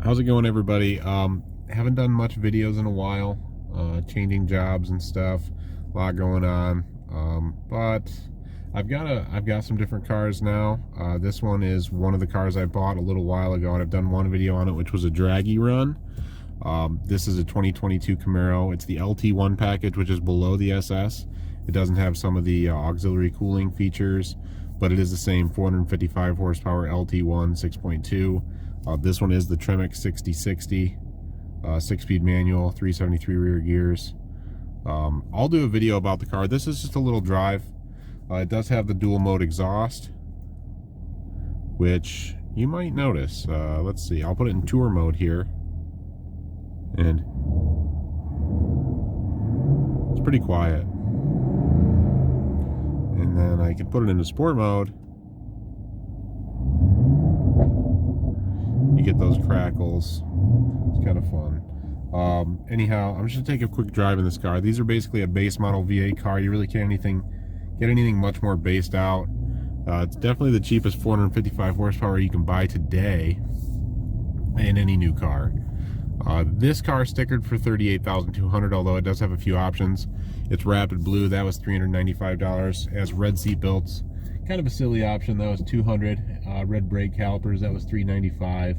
How's it going, everybody? Haven't done much videos in a while, changing jobs and stuff, a lot going on, but I've got some different cars now. This one is one of the cars I bought a little while ago, and I've done one video on it, which was a draggy run. This is a 2022 Camaro. It's the LT1 package, which is below the SS. It doesn't have some of the auxiliary cooling features, but it is the same 455 horsepower LT1 6.2. This one is the Tremec 6060, 6-speed manual, 373 rear gears. I'll do a video about the car. This is just a little drive. It does have the dual mode exhaust, which you might notice. Let's see, I'll put it in tour mode here, and it's pretty quiet. And then I can put it into sport mode. You get those crackles. It's kind of fun. Anyhow, I'm just gonna take a quick drive in this car. These are basically a base model V8 car. You really can't get anything much more based out. It's definitely the cheapest 455 horsepower you can buy today in any new car. This car is stickered for $38,200, although it does have a few options. It's rapid blue, that was $395. It has red seat belts, kind of a silly option, that was $200. Red brake calipers, that was $395.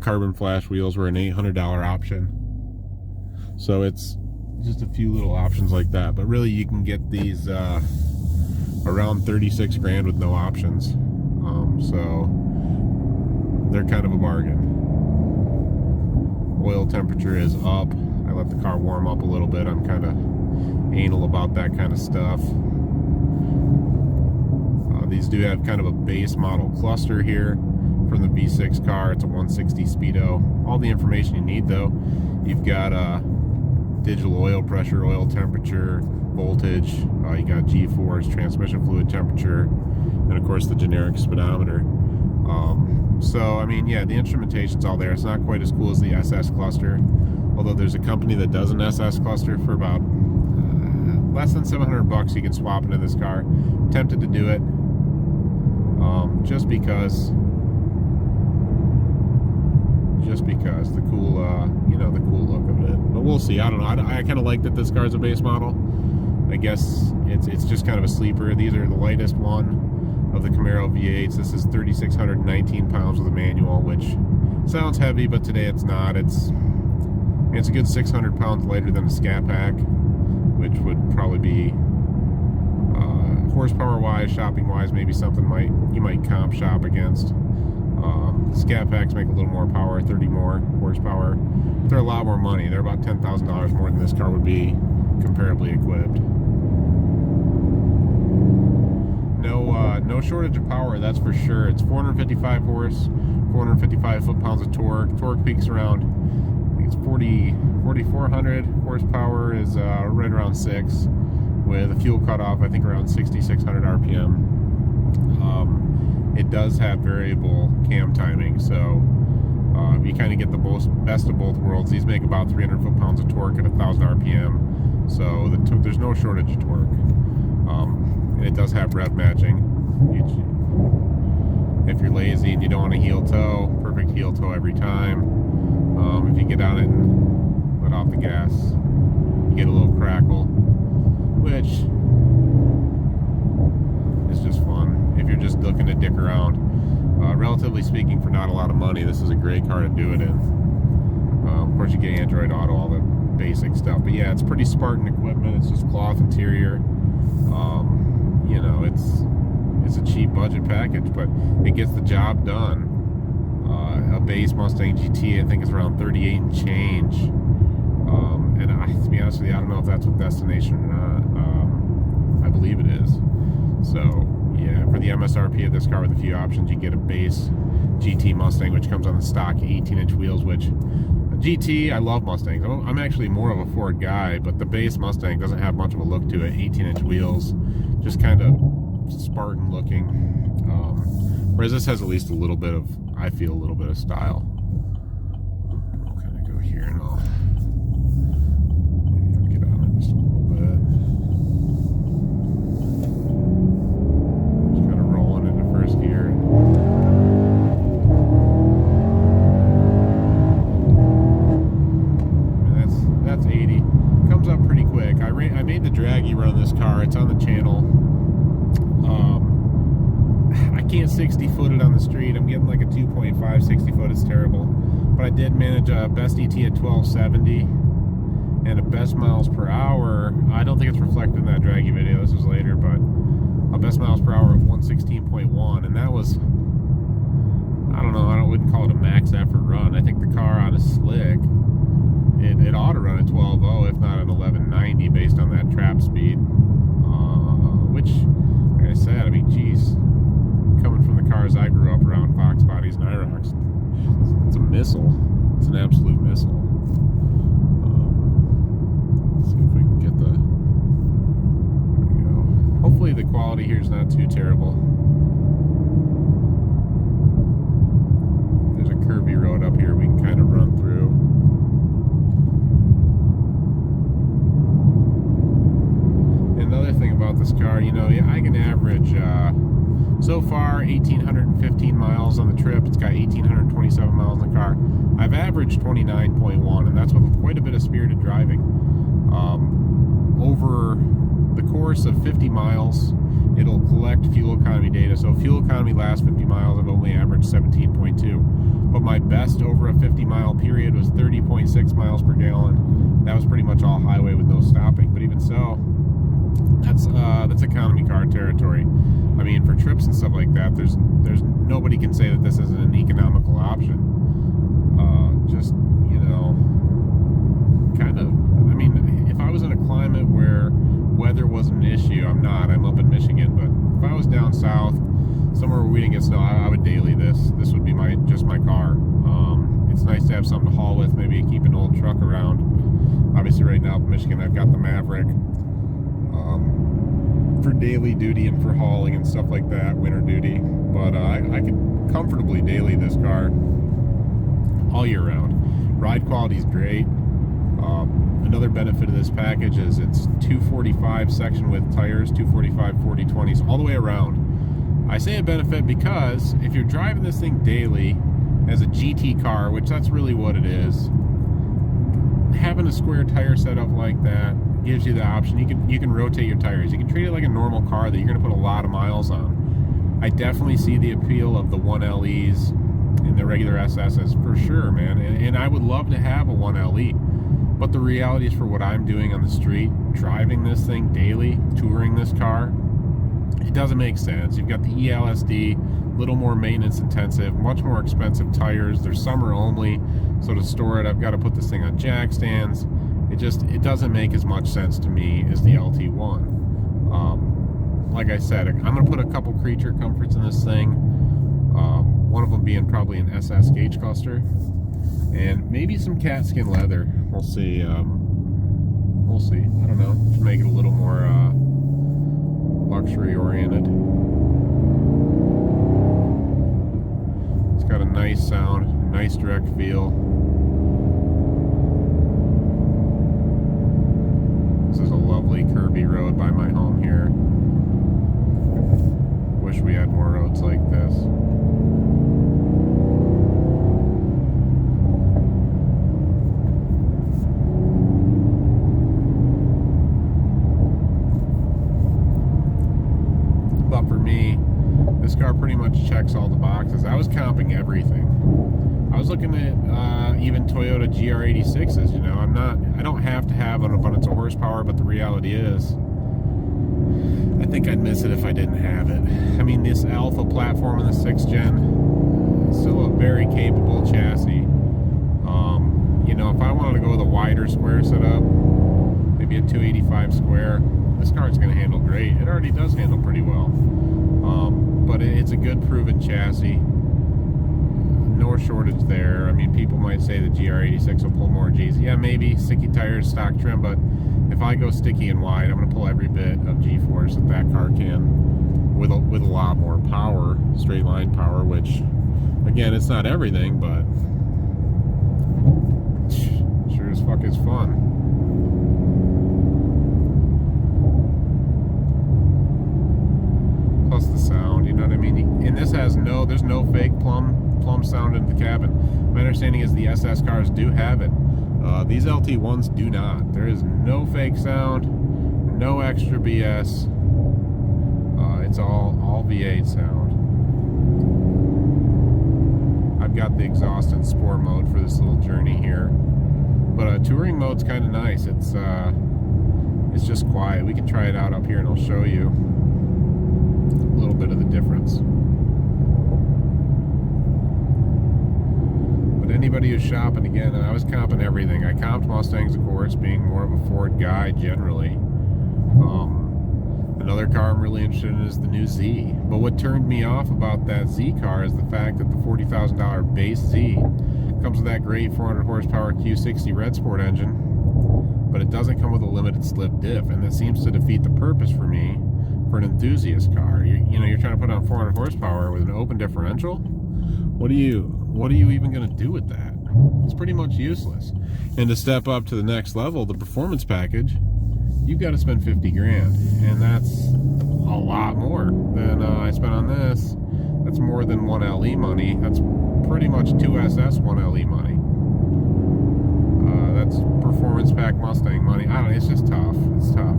Carbon flash wheels were an $800 option. So it's just a few little options like that, but really you can get these around 36 grand with no options. So they're kind of a bargain. Oil temperature is up. I let the car warm up a little bit. I'm kind of anal about that kind of stuff. These do have kind of a base model cluster here from the V6 car. It's a 160 speedo. All the information you need, though. You've got digital oil pressure, oil temperature, voltage. You got G-force, transmission fluid temperature, and of course the generic speedometer. So I mean, yeah, the instrumentation's all there. It's not quite as cool as the SS cluster, although there's a company that does an SS cluster for about less than 700 bucks. You can swap into this car. Tempted to do it, just because the cool, the cool look of it. But we'll see. I don't know. I kind of like that this car is a base model. I guess it's just kind of a sleeper. These are the lightest one of the Camaro V8s. This is 3,619 pounds with a manual, which sounds heavy, but today it's not. It's a good 600 pounds lighter than a Scat Pack, which would probably be horsepower-wise, shopping-wise, maybe something you might comp shop against. Scat Packs make a little more power, 30 more horsepower. They're a lot more money. They're about $10,000 more than this car would be comparably equipped. No shortage of power, that's for sure. It's 455 horse, 455 foot-pounds of torque. Torque peaks around, I think it's 4,400 horsepower, is right around 6, with a fuel cutoff, I think around 6,600 RPM. It does have variable cam timing, so you kind of get the best of both worlds. These make about 300 foot-pounds of torque at 1,000 RPM, so there's no shortage of torque. And it does have rev matching. If you're lazy and you don't want to heel toe, perfect heel toe every time. If you get on it and let off the gas, you get a little crackle, which is just fun if you're just looking to dick around. Relatively speaking, for not a lot of money, this is a great car to do it in. Of course, you get Android Auto, all the basic stuff, but yeah, it's pretty Spartan equipment. It's just cloth interior. It's a cheap budget package, but it gets the job done. A base Mustang GT, I think, is around 38 and change. And to be honest with you, I don't know if that's with Destination or not. I believe it is. So yeah, for the MSRP of this car with a few options, you get a base GT Mustang, which comes on the stock 18-inch wheels, which GT, I love Mustangs. I'm actually more of a Ford guy, but the base Mustang doesn't have much of a look to it. 18-inch wheels, just kind of Spartan looking. Whereas this has at least a little bit of, I feel, a little bit of style. I'll kind of go here and maybe I'll get on it just a little bit. Just kind of rolling into first gear. can't 60 foot it on the street. I'm getting like a 2.5 60 foot. It's terrible. But I did manage a best ET at 1270 and a best miles per hour. I don't think it's reflected in that draggy video. This was later, but a best miles per hour of 116.1, and that was, I don't know, I wouldn't call it a max effort run. I think the car on a slick, it ought to run at 12.0, if not at 1190, based on that trap speed. Which, like I said, I mean, geez, coming from the cars I grew up around, Fox bodies and IROCs, it's a missile. It's an absolute missile. Let's see if we can get the, there we go. Hopefully the quality here is not too terrible. There's a curvy road up here we can kind of run through. Another thing about this car, you know, I can average, so far, 1,815 miles on the trip. It's got 1,827 miles in the car. I've averaged 29.1, and that's with quite a bit of spirited driving. Over the course of 50 miles, it'll collect fuel economy data. So fuel economy last 50 miles, I've only averaged 17.2. But my best over a 50-mile period was 30.6 miles per gallon. That was pretty much all highway with no stopping. But even so, that's economy car territory. I mean, for trips and stuff like that, there's nobody can say that this isn't an economical option. Just, you know, kind of, I mean, if I was in a climate where weather wasn't an issue, I'm not. I'm up in Michigan, but if I was down south, somewhere where we didn't get snow, I would daily this. This would be just my car. It's nice to have something to haul with, maybe keep an old truck around. Obviously, right now in Michigan, I've got the Maverick. For daily duty and for hauling and stuff like that, winter duty, but I could comfortably daily this car all year round. Ride quality is great. Another benefit of this package is it's 245 section width tires, 245 40/20s all the way around. I say a benefit because if you're driving this thing daily as a GT car, which that's really what it is, having a square tire setup like that gives you the option. You can rotate your tires. You can treat it like a normal car that you're going to put a lot of miles on. I definitely see the appeal of the 1LEs and the regular SSs for sure, man. And I would love to have a 1LE. But the reality is, for what I'm doing on the street, driving this thing daily, touring this car, it doesn't make sense. You've got the ELSD, little more maintenance intensive, much more expensive tires. They're summer only, so to store it, I've got to put this thing on jack stands. It doesn't make as much sense to me as the LT1. Like I said, I'm going to put a couple creature comforts in this thing. One of them being probably an SS gauge cluster, and maybe some cat skin leather. We'll see. We'll see. I don't know. To make it a little more luxury oriented. It's got a nice sound, nice direct feel. This is a lovely curvy road by my home here. Wish we had more roads like this. But for me, this car pretty much checks all the boxes. I was comping everything. I was looking at even Toyota GR86s, you know. I don't have to have an abundance of horsepower, but the reality is, I think I'd miss it if I didn't have it. I mean, this Alpha platform in the 6th gen is still a very capable chassis. You know, if I wanted to go with a wider square setup, maybe a 285 square, this car's going to handle great. It already does handle pretty well. But it's a good proven chassis. No shortage there. I mean, people might say the GR86 will pull more G's. Yeah, maybe sticky tires, stock trim, but if I go sticky and wide, I'm going to pull every bit of G-force that car can with a lot more power, straight line power, which, again, it's not everything, but sure as fuck is fun. Plus the sound, you know what I mean? And this has there's no fake plum sound in the cabin. My understanding is the SS cars do have it. These LT1s do not. There is no fake sound, no extra BS. It's all V8 sound. I've got the exhaust and sport mode for this little journey here. But touring mode's kind of nice. It's just quiet. We can try it out up here and I'll show you a little bit of the difference. But anybody who's shopping, again, and I was comping everything. I comped Mustangs, of course, being more of a Ford guy generally. Another car I'm really interested in is the new Z. But what turned me off about that Z car is the fact that the $40,000 base Z comes with that great 400 horsepower Q60 Red Sport engine, but it doesn't come with a limited slip diff, and that seems to defeat the purpose for me for an enthusiast car. You're trying to put on 400 horsepower with an open differential. What are you even going to do with that? It's pretty much useless. And to step up to the next level, the performance package, you've got to spend 50 grand, and that's a lot more than I spent on this. That's more than one LE money. That's pretty much 2 SS 1 LE money. That's performance pack Mustang money. I don't know, it's just tough. It's tough.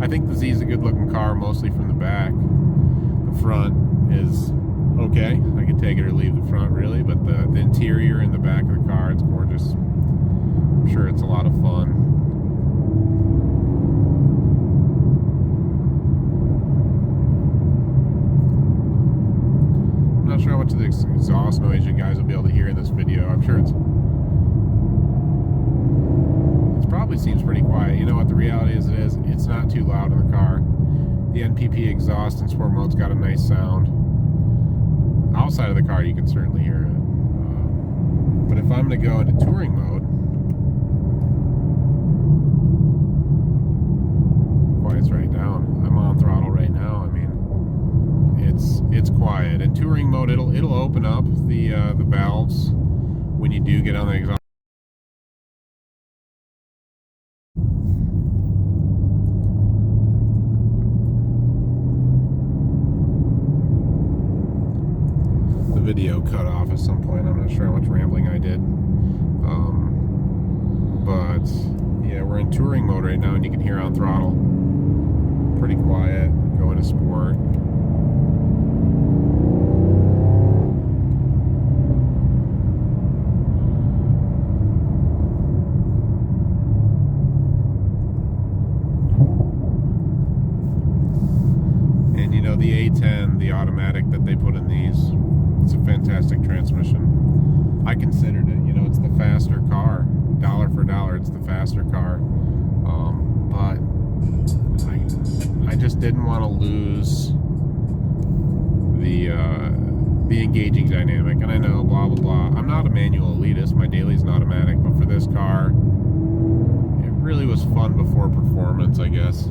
I think the Z is a good looking car, mostly from the back. The front is okay. I could take it or leave the front, really, but the interior and the back of the car, it's gorgeous. I'm sure it's a lot of fun. I'm not sure how much of the exhaust noise you guys will be able to hear in this video. I'm sure it probably seems pretty quiet. You know what the reality is? It's not too loud in the car. The NPP exhaust in sport mode's got a nice sound. Outside of the car you can certainly hear it. But if I'm going to go into touring mode, quiet's right down. I'm on throttle right now. I mean, it's quiet. In touring mode, it'll open up the valves when you do get on the exhaust. The video cut off at some point. I'm not sure how much rambling I did. But yeah, we're in touring mode right now, and you can hear on throttle. Pretty quiet. Go into sport. And you know, the A10, the automatic that they put in these, it's a fantastic transmission. I considered it, it's the faster car. Dollar for dollar, it's the faster car. But I just didn't want to lose the engaging dynamic. And I know, blah, blah, blah. I'm not a manual elitist. My daily's an automatic. But for this car, it really was fun before performance, I guess.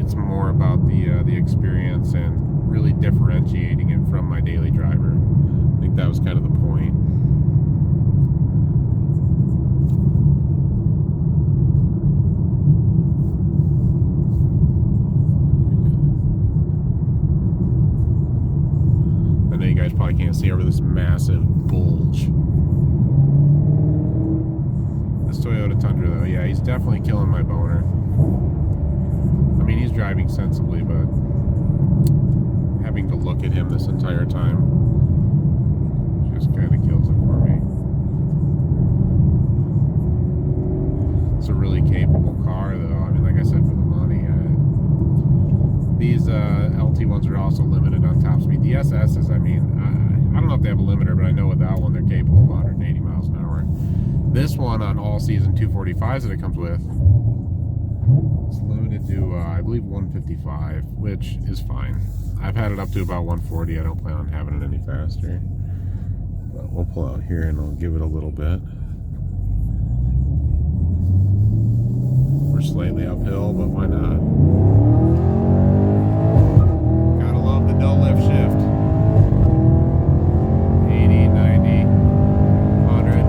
It's more about the experience and really differentiating it from my daily driver. I think that was kind of the point. I know you guys probably can't see over this massive bulge. This Toyota Tundra, though, yeah, he's definitely killing my boner. I mean, he's driving sensibly, but having to look at him this entire time just kind of kills it for me. It's a really capable car, though. I mean, like I said, for the money. These LT1s are also limited on top speed. The SS's, I mean, I don't know if they have a limiter, but I know with that one they're capable of 180 miles an hour. This one on all-season 245s that it comes with, it's limited to, I believe, 155, which is fine. I've had it up to about 140. I don't plan on having it any faster. But we'll pull out here and I'll give it a little bit. We're slightly uphill, but why not? Gotta love the dull lift shift. 80, 90, 100,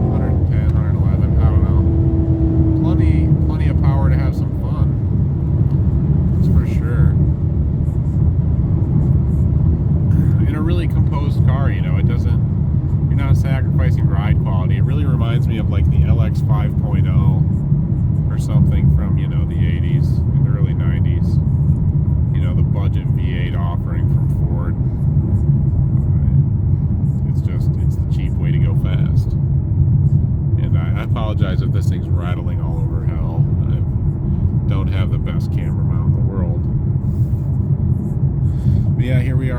110, 111, I don't know. Plenty of power to have some fun. That's for sure. In a really composed car, it doesn't, you're not sacrificing ride quality. It really reminds me of like the LX 5.0 or something from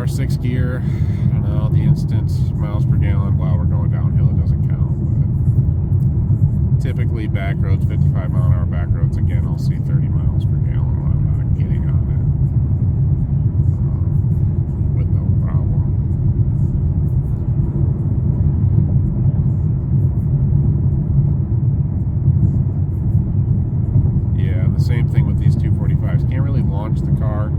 our 6th gear, I don't know, the instant miles per gallon, while we're going downhill, it doesn't count. But typically back roads, 55 mile an hour back roads, again, I'll see 30 miles per gallon when I'm not getting on it. With no problem. Yeah, the same thing with these 245s. Can't really launch the car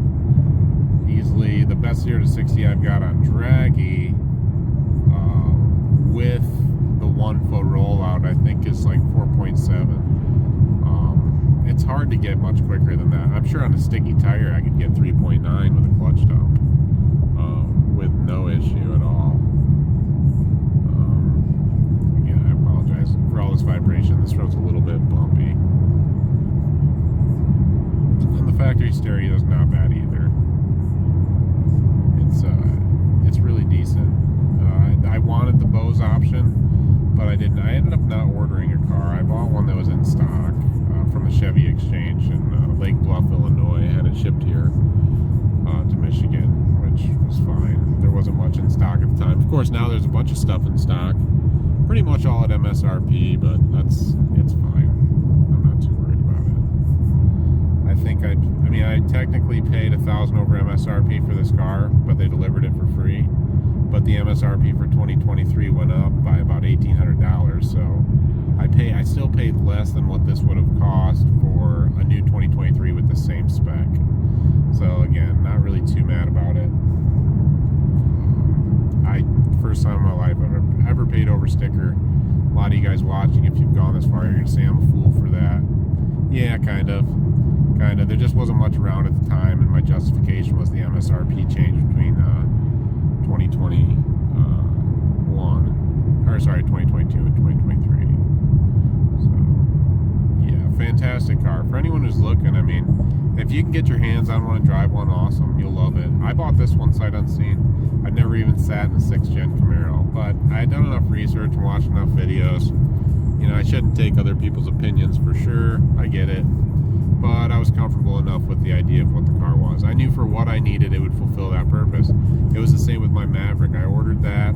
easily. The best 0 to 60 I've got on Draggy with the 1 foot rollout, I think is like 4.7. It's hard to get much quicker than that. I'm sure on a sticky tire I could get 3.9 with a clutch dump with no issue at all. Again, I apologize for all this vibration. This road's a little bit bumpy. And the factory stereo is not bad either. It's really decent. I wanted the Bose option, but I didn't. I ended up not ordering a car. I bought one that was in stock from the Chevy Exchange in Lake Bluff, Illinois. I had it shipped here to Michigan, which was fine. There wasn't much in stock at the time. Of course, now there's a bunch of stuff in stock, pretty much all at MSRP, but it's fine. I'm not too worried about it. I think I technically paid $1,000 over MSRP for this car, but they delivered it for free. But the MSRP for 2023 went up by about $1,800, so I still paid less than what this would have cost for a new 2023 with the same spec. So again, not really too mad about it. First time in my life I've ever paid over sticker. A lot of you guys watching, if you've gone this far, you're gonna say I'm a fool for that. Yeah, kind of. There just wasn't much around at the time, and my justification was the MSRP change between 2022 and 2023. So, yeah, fantastic car. For anyone who's looking, I mean, if you can get your hands on one and drive one, awesome. You'll love it. I bought this one sight unseen. I'd never even sat in a 6th gen Camaro, but I had done enough research and watched enough videos. You know, I shouldn't take other people's opinions for sure. I get it. But I was comfortable enough with the idea of what the car was. I knew for what I needed, it would fulfill that purpose. It was the same with my Maverick. I ordered that.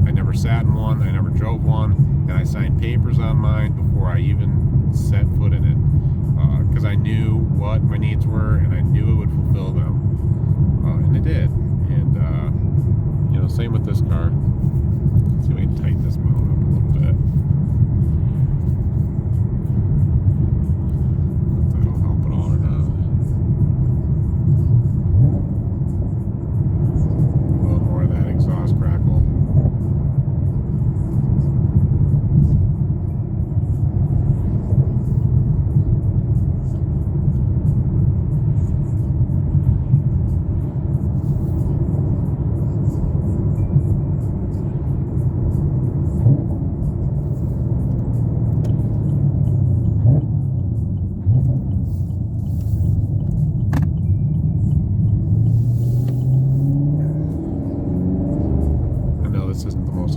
I never sat in one. I never drove one. And I signed papers on mine before I even set foot in it. Because I knew what my needs were, and I knew it would fulfill them. And it did. And, you know, same with this car. Let's see if we can tighten this mount up a little bit.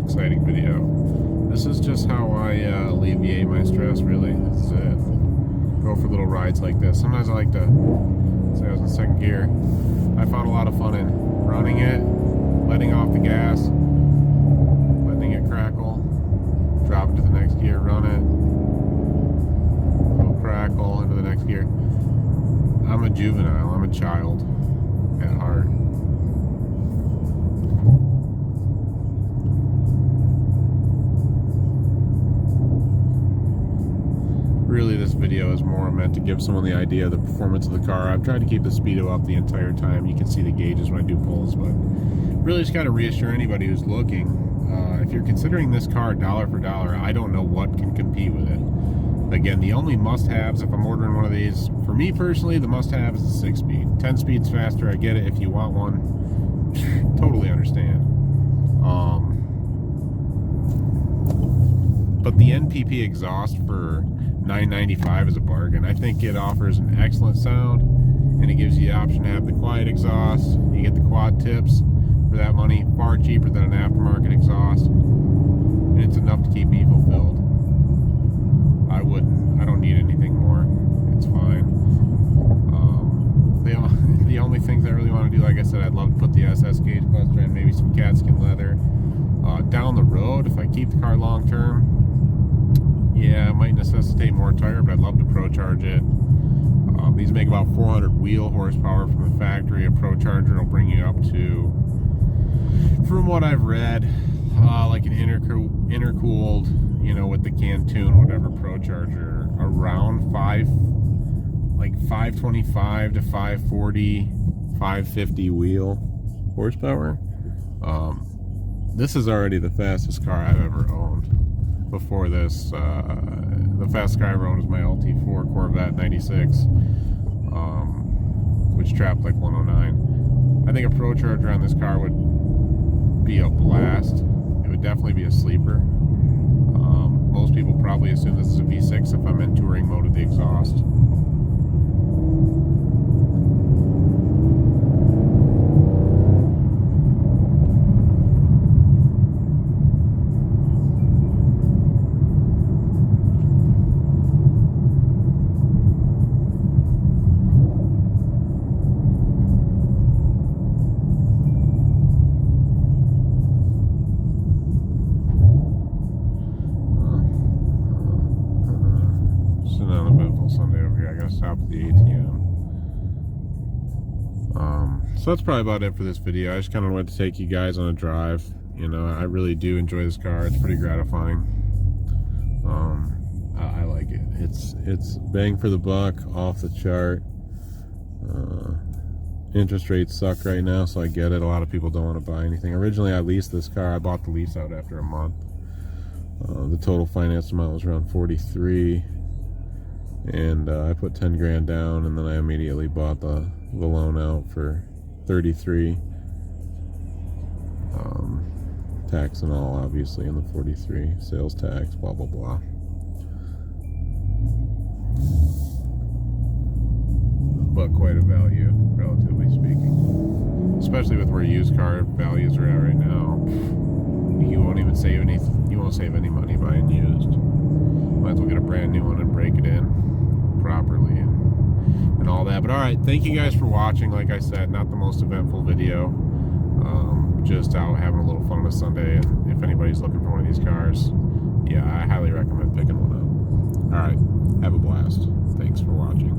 Exciting video. This is just how I alleviate my stress, really. This is it. Go for little rides like this. Sometimes I like to, say I was in 2nd gear, I found a lot of fun in running it, letting off the gas, letting it crackle, drop it to the next gear, run it, little crackle into the next gear. I'm a juvenile, I'm a child at heart. Really, this video is more meant to give someone the idea of the performance of the car. I've tried to keep the speedo up the entire time. You can see the gauges when I do pulls, but really just got to reassure anybody who's looking. If you're considering this car dollar for dollar, I don't know what can compete with it. Again, the only must-haves, if I'm ordering one of these, for me personally, the must-have is the 6-speed. 10 speeds faster, I get it. If you want one, totally understand. But the NPP exhaust for $9.95 is a bargain. I think it offers an excellent sound, and it gives you the option to have the quiet exhaust. You get the quad tips for that money, far cheaper than an aftermarket exhaust, and it's enough to keep me fulfilled. I don't need anything more. It's fine. The the only things I really want to do, like I said, I'd love to put the SS gauge cluster in, maybe some cat skin leather. Down the road, if I keep the car long term, yeah, it might necessitate more tire, but I'd love to pro charge it. These make about 400 wheel horsepower from the factory. A pro charger will bring you up to, from what I've read, like an intercooled, you know, with the Cantoon, whatever pro charger, around 525 to 540, 550 wheel horsepower. This is already the fastest car I've ever owned. Before this, the fastest car I ever owned was my LT4 Corvette 96, which trapped like 109. I think a pro charger on this car would be a blast. It would definitely be a sleeper. Most people probably assume this is a V6 if I'm in touring mode with the exhaust. Sunday over here. I gotta stop at the ATM. So that's probably about it for this video. I just kind of wanted to take you guys on a drive. You know, I really do enjoy this car. It's pretty gratifying. I like it. It's bang for the buck, off the chart. Interest rates suck right now, so I get it. A lot of people don't want to buy anything. Originally, I leased this car. I bought the lease out after a month. The total finance amount was around 43. And I put 10 grand down, and then I immediately bought the loan out for 33. Tax and all, obviously, in the 43. Sales tax, blah, blah, blah. But quite a value, relatively speaking. Especially with where used car values are at right now. You won't even save you won't save any money buying used. Might as well get a brand new one and break it in properly and all that. But alright, thank you guys for watching. Like I said, not the most eventful video, just out having a little fun on a Sunday. And if anybody's looking for one of these cars, yeah, I highly recommend picking one up. Alright, have a blast. Thanks for watching.